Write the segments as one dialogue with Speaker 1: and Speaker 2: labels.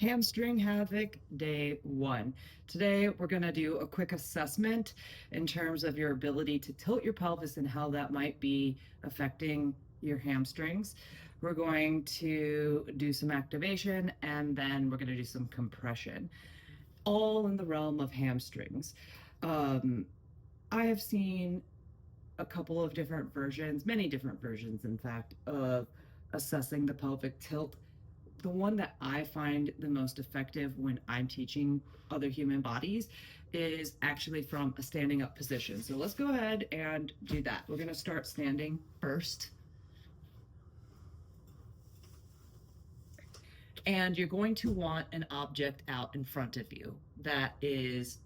Speaker 1: Hamstring Havoc Day 1. Today we're going to do a quick assessment in terms of your ability to tilt your pelvis and how that might be affecting your hamstrings. We're going to do some activation and then we're going to do some compression, all in the realm of hamstrings. I have seen a couple of different versions, many different versions, in fact, of assessing the pelvic tilt. The one that I find the most effective when I'm teaching other human bodies is actually from a standing up position. So let's go ahead and do that. We're going to start standing first. And you're going to want an object out in front of you that is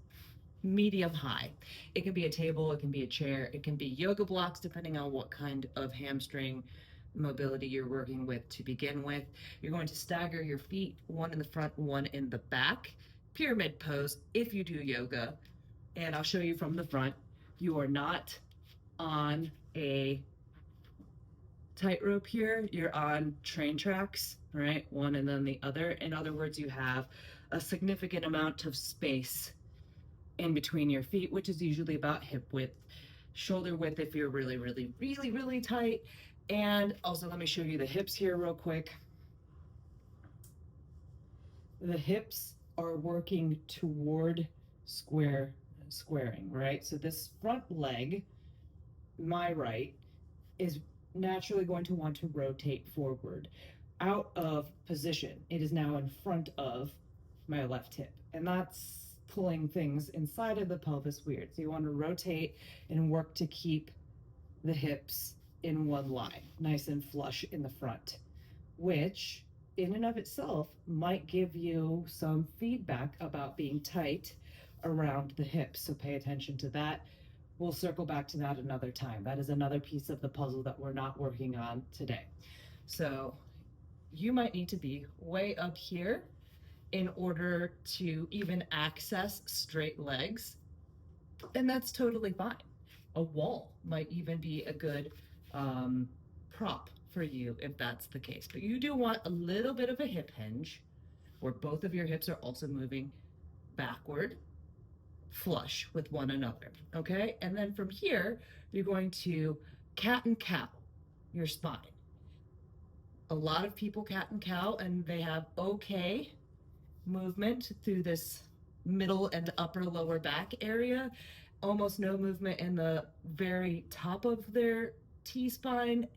Speaker 1: medium high. It can be a table, it can be a chair, it can be yoga blocks, depending on what kind of hamstring mobility you're working with to begin with. You're going to stagger your feet, one in the front, one in the back. Pyramid pose if you do yoga. And I'll show you from the front. You are not on a tightrope here. You're on train tracks, right? One and then the other. In other words, you have a significant amount of space in between your feet, which is usually about hip width, shoulder width if you're really, really, really, really tight. And also, let me show you the hips here real quick. The hips are working toward squaring, right? So this front leg, my right, is naturally going to want to rotate forward out of position. It is now in front of my left hip, and that's pulling things inside of the pelvis weird. So you want to rotate and work to keep the hips in one line, nice and flush in the front, which in and of itself might give you some feedback about being tight around the hips. So pay attention to that. We'll circle back to that another time. That is another piece of the puzzle that we're not working on today. So you might need to be way up here in order to even access straight legs, and that's totally fine. A wall might even be a good prop for you if that's the case. But you do want a little bit of a hip hinge where both of your hips are also moving backward, flush with one another, okay? And then from here, you're going to cat and cow your spine. A lot of people cat and cow, and they have okay movement through this middle and upper lower back area, almost no movement in the very top of their T-spine.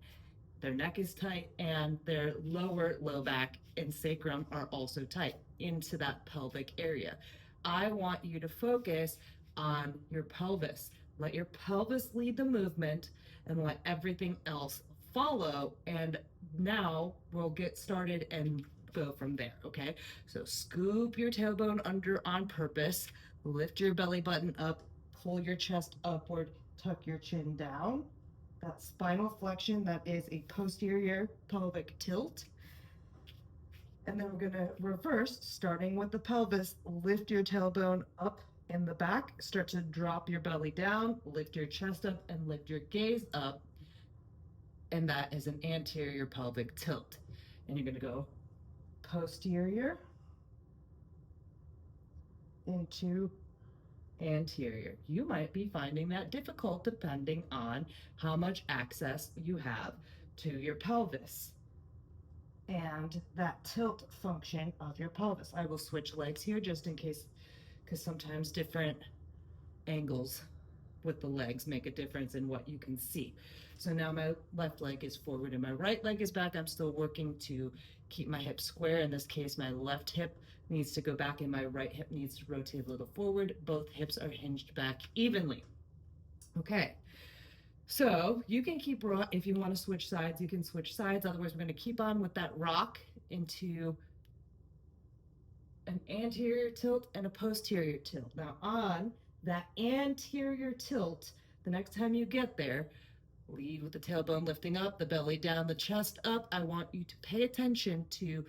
Speaker 1: Their neck is tight, and their lower low back and sacrum are also tight into that pelvic area. I want you to focus on your pelvis. Let your pelvis lead the movement and let everything else follow. And now we'll get started and go from there, okay? So scoop your tailbone under on purpose, lift your belly button up, pull your chest upward, tuck your chin down. That spinal flexion, that is a posterior pelvic tilt. And then we're gonna reverse, starting with the pelvis, lift your tailbone up in the back, start to drop your belly down, lift your chest up and lift your gaze up. And that is an anterior pelvic tilt. And you're gonna go posterior into anterior. You might be finding that difficult depending on how much access you have to your pelvis and that tilt function of your pelvis. I will switch legs here just in case, because sometimes different angles with the legs make a difference in what you can see. So now my left leg is forward and my right leg is back. I'm still working to keep my hips square. In this case, my left hip needs to go back and my right hip needs to rotate a little forward. Both hips are hinged back evenly. Okay, so you can keep, if you want to switch sides, you can switch sides. Otherwise, we're going to keep on with that rock into an anterior tilt and a posterior tilt. Now on that anterior tilt, the next time you get there, lead with the tailbone lifting up, the belly down, the chest up. I want you to pay attention to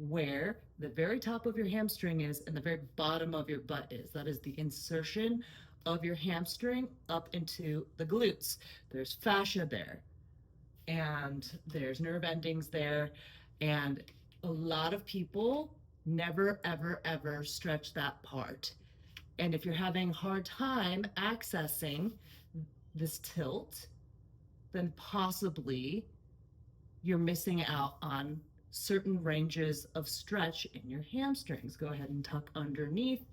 Speaker 1: where the very top of your hamstring is and the very bottom of your butt is. That is the insertion of your hamstring up into the glutes. There's fascia there, and there's nerve endings there, and a lot of people Never, ever, ever stretch that part. And if you're having a hard time accessing this tilt, then possibly you're missing out on certain ranges of stretch in your hamstrings. Go ahead and tuck underneath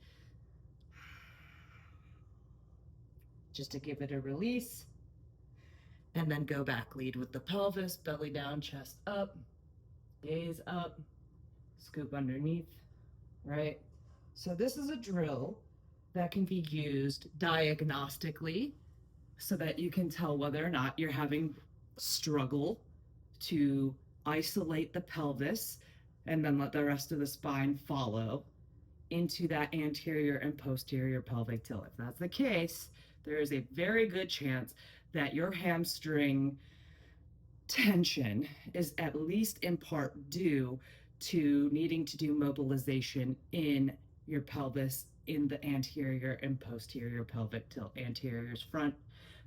Speaker 1: just to give it a release. And then go back, lead with the pelvis, belly down, chest up, gaze up, scoop underneath, right? So this is a drill that can be used diagnostically so that you can tell whether or not you're having struggle to isolate the pelvis and then let the rest of the spine follow into that anterior and posterior pelvic tilt. If that's the case, there is a very good chance that your hamstring tension is at least in part due to needing to do mobilization in your pelvis in the anterior and posterior pelvic tilt. Anterior is front,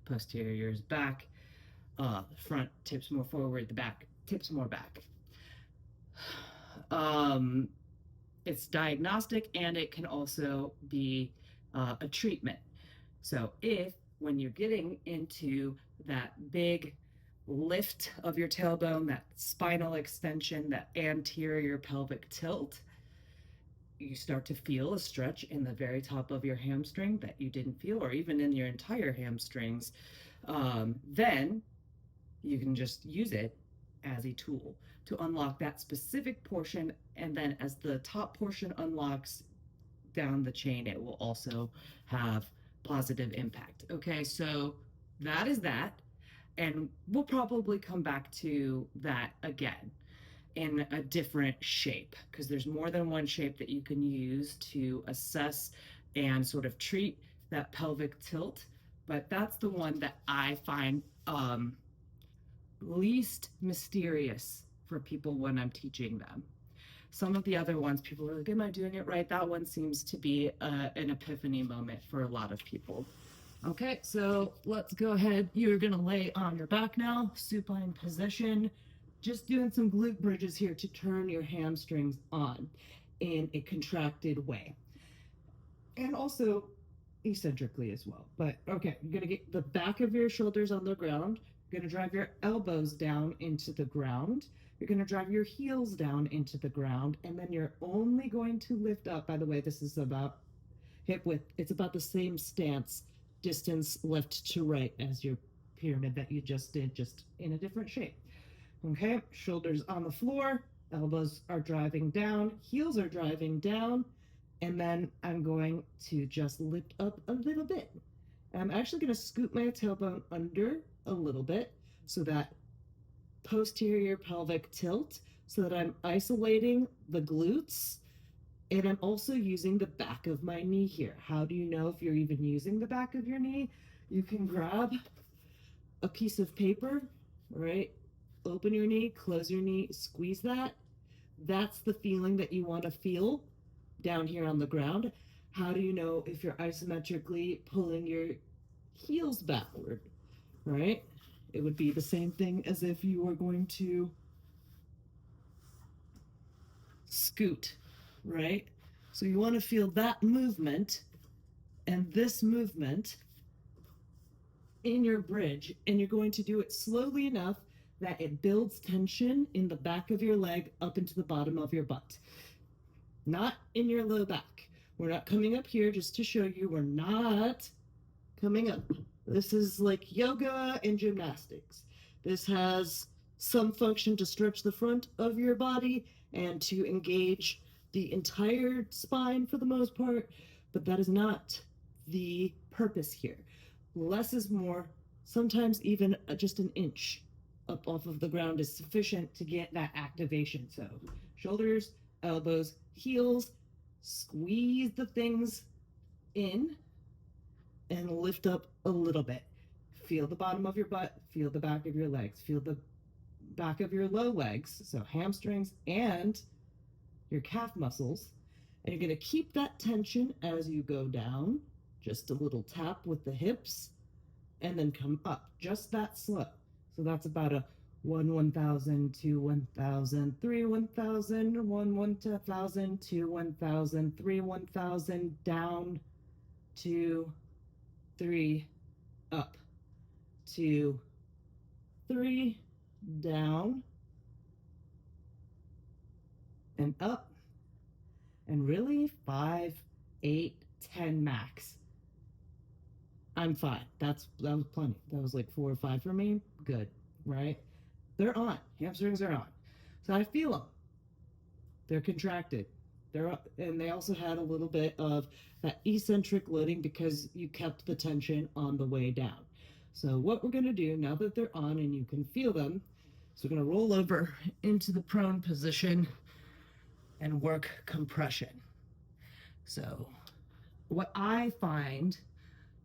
Speaker 1: posterior is back. Front tips more forward, the back tips more back. It's diagnostic and it can also be a treatment. So if when you're getting into that big lift of your tailbone, that spinal extension, that anterior pelvic tilt, you start to feel a stretch in the very top of your hamstring that you didn't feel, or even in your entire hamstrings, then you can just use it as a tool to unlock that specific portion. And then as the top portion unlocks down the chain, it will also have positive impact. Okay, so that is that. And we'll probably come back to that again in a different shape because there's more than one shape that you can use to assess and sort of treat that pelvic tilt. But that's the one that I find least mysterious for people when I'm teaching them. Some of the other ones, people are like, am I doing it right? That one seems to be an epiphany moment for a lot of people. Okay, so let's go ahead. You're gonna lay on your back now, supine position. Just doing some glute bridges here to turn your hamstrings on in a contracted way. And also eccentrically as well. But okay, you're gonna get the back of your shoulders on the ground. You're gonna drive your elbows down into the ground. You're gonna drive your heels down into the ground, and then you're only going to lift up. By the way, this is about hip width. It's about the same stance, distance left to right as your pyramid that you just did, just in a different shape. Okay, shoulders on the floor, elbows are driving down, heels are driving down, and then I'm going to just lift up a little bit. I'm actually going to scoop my tailbone under a little bit so that posterior pelvic tilt, so that I'm isolating the glutes, and I'm also using the back of my knee here. How do you know if you're even using the back of your knee? You can grab a piece of paper, right? Open your knee, close your knee, squeeze that. That's the feeling that you want to feel down here on the ground. How do you know if you're isometrically pulling your heels backward, right? It would be the same thing as if you were going to scoot, right? So you want to feel that movement and this movement in your bridge, and you're going to do it slowly enough that it builds tension in the back of your leg up into the bottom of your butt, not in your low back. We're not coming up here, just to show you we're not coming up. This is like yoga and gymnastics. This has some function to stretch the front of your body and to engage the entire spine for the most part, but that is not the purpose here. Less is more. Sometimes even just an inch up off of the ground is sufficient to get that activation. So shoulders, elbows, heels, squeeze the things in and lift up a little bit. Feel the bottom of your butt, feel the back of your legs, feel the back of your low legs, so hamstrings and your calf muscles. And you're going to keep that tension as you go down, just a little tap with the hips, and then come up, just that slow. So that's about a 1 1000, 2 1000, 3 1000, 1 1000, 2 1000, 3 1000, down, 2 3, up, 2 3, down and up, and really 5 8 10 max. I'm fine. That was plenty. That was like 4 or 5 for me. Good, right? They're on. Hamstrings are on. So I feel them. They're contracted. They're up, and they also had a little bit of that eccentric loading because you kept the tension on the way down. So what we're going to do now that they're on and you can feel them, so we're going to roll over into the prone position and work compression. So what I find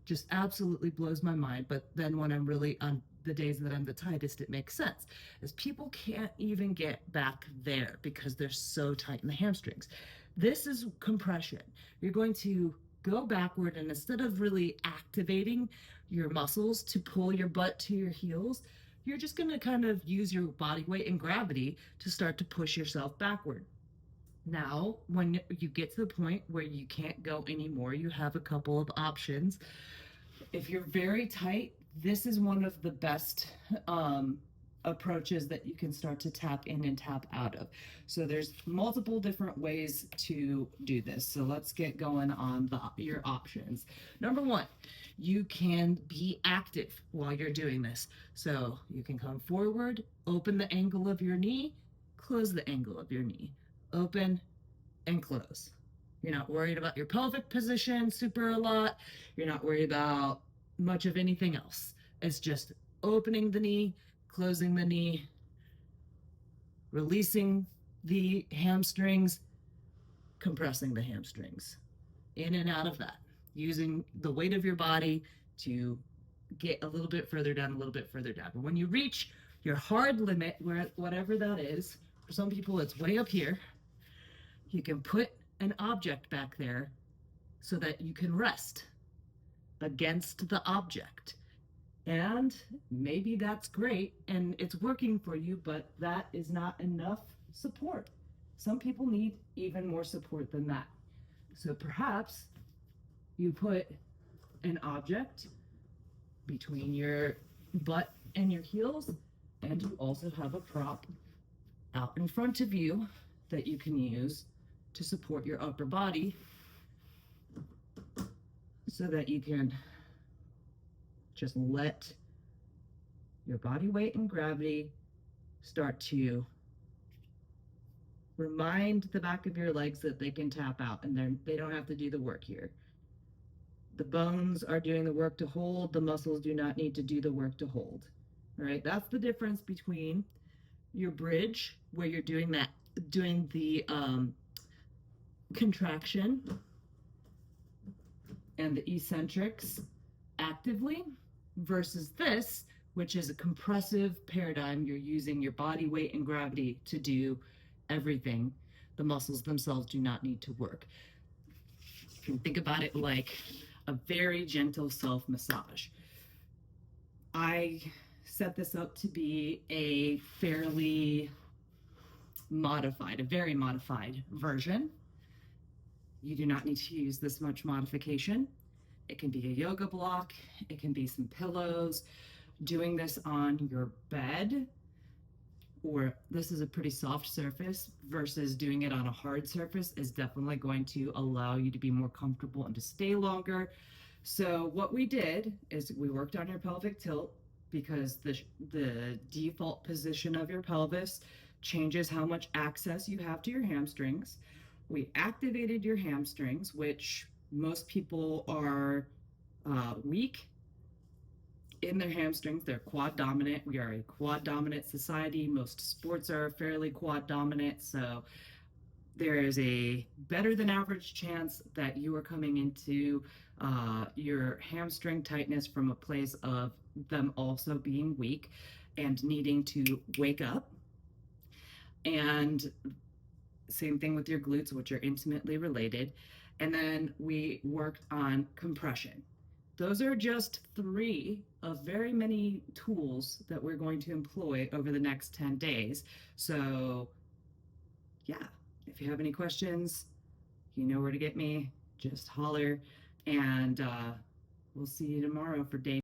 Speaker 1: just absolutely blows my mind. But then when I'm really on the days that I'm the tightest, it makes sense. Is people can't even get back there because they're so tight in the hamstrings. This is compression. You're going to go backward, and instead of really activating your muscles to pull your butt to your heels, you're just going to kind of use your body weight and gravity to start to push yourself backward. Now, when you get to the point where you can't go anymore, you have a couple of options. If you're very tight, this is one of the best approaches that you can start to tap in and tap out of. So there's multiple different ways to do this. So let's get going on your options. Number one, you can be active while you're doing this. So you can come forward, open the angle of your knee, close the angle of your knee, open and close. You're not worried about your pelvic position super a lot. You're not worried about much of anything else. It's just opening the knee, closing the knee, releasing the hamstrings, compressing the hamstrings, in and out of that, using the weight of your body to get a little bit further down, a little bit further down. But when you reach your hard limit, whatever that is, for some people it's way up here, you can put an object back there so that you can rest against the object. And maybe that's great and it's working for you, but that is not enough support. Some people need even more support than that. So perhaps you put an object between your butt and your heels, and you also have a prop out in front of you that you can use to support your upper body so that you can just let your body weight and gravity start to remind the back of your legs that they can tap out, and they don't have to do the work here. The bones are doing the work to hold. The muscles do not need to do the work to hold. All right, that's the difference between your bridge, where you're doing the contraction and the eccentrics actively, versus this, which is a compressive paradigm. You're using your body weight and gravity to do everything. The muscles themselves do not need to work. You can think about it like a very gentle self massage. I set this up to be a very modified version. You do not need to use this much modification. It can be a yoga block, it can be some pillows. Doing this on your bed, or this is a pretty soft surface, versus doing it on a hard surface, is definitely going to allow you to be more comfortable and to stay longer. So what we did is we worked on your pelvic tilt, because the default position of your pelvis changes how much access you have to your hamstrings. We activated your hamstrings, which most people are weak in their hamstrings. They're quad dominant. We are a quad dominant society. Most sports are fairly quad dominant. So there is a better than average chance that you are coming into your hamstring tightness from a place of them also being weak and needing to wake up. And same thing with your glutes, which are intimately related. And then we worked on compression. those are just three of very many tools that we're going to employ over the next 10 days. So, yeah, if you have any questions, you know where to get me. Just holler, and we'll see you tomorrow for day